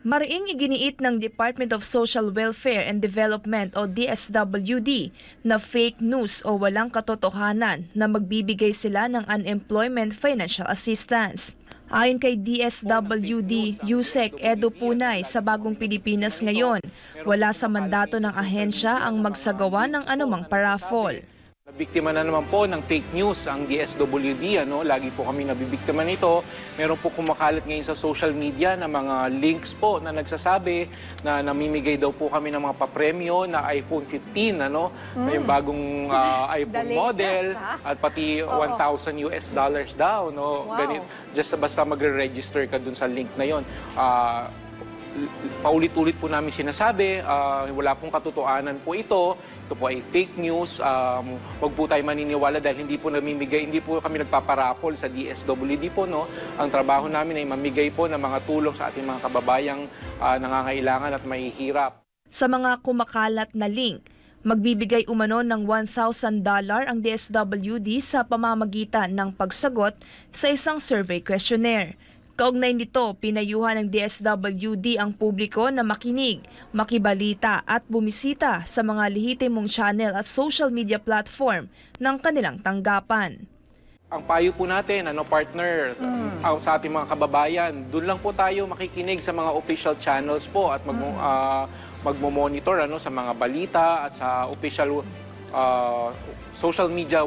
Mariing iginiit ng Department of Social Welfare and Development o DSWD na fake news o walang katotohanan na magbibigay sila ng unemployment financial assistance. Ayon kay DSWD, Yusek Edo Punay sa Bagong Pilipinas ngayon, wala sa mandato ng ahensya ang magsagawa ng anumang paraffol. Biktima na naman po ng fake news ang DSWD. Lagi po kami nabibiktima nito. Meron po kumakalat ngayon sa social media na mga links po na nagsasabi na namimigay daw po kami ng mga papremyo na iPhone 15, na yung bagong iPhone model at pati $1,000 daw. Wow. Ganit, just basta magre-register ka dun sa link na yon. Paulit-ulit po namin sinasabi, wala pong katotohanan po ito. Ito po ay fake news. Huwag po tayo maniniwala dahil hindi po namimigay, hindi po kami nagpaparaffle sa DSWD po. Ang trabaho namin ay mamigay po ng mga tulong sa ating mga kababayang nangangailangan at mahihirap. Sa mga kumakalat na link, magbibigay umano ng $1,000 ang DSWD sa pamamagitan ng pagsagot sa isang survey questionnaire. Kaugnay nito, pinayuhan ng DSWD ang publiko na makinig, makibalita at bumisita sa mga lehitimong channel at social media platform ng kanilang tanggapan. Ang payo po natin, partner, sa ating mga kababayan, doon lang po tayo makikinig sa mga official channels po at magmo-monitor sa mga balita at sa official social media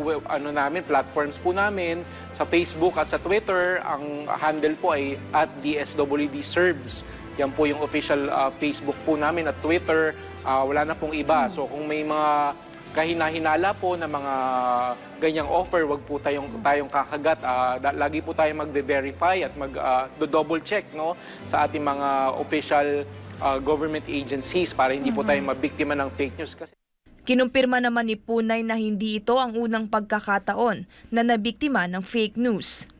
platforms po namin. Sa Facebook at sa Twitter, ang handle po ay @DSWDSerbs. Yan po yung official Facebook po namin at Twitter. Wala na pong iba. So kung may mga kahina-hinala po na mga ganyang offer, wag po tayong kakagat. Lagi po tayong magve-verify at mag-double check sa ating mga official government agencies para hindi po tayo mabiktima ng fake news. Kinumpirma naman ni Punay na hindi ito ang unang pagkakataon na nabiktima ng fake news.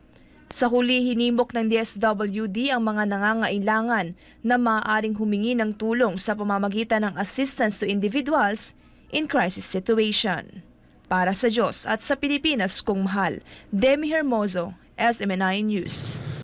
Sa huli, hinimok ng DSWD ang mga nangangailangan na maaaring humingi ng tulong sa pamamagitan ng assistance to individuals in crisis situation. Para sa Diyos at sa Pilipinas kung mahal, Demi Hermoso, SMNI News.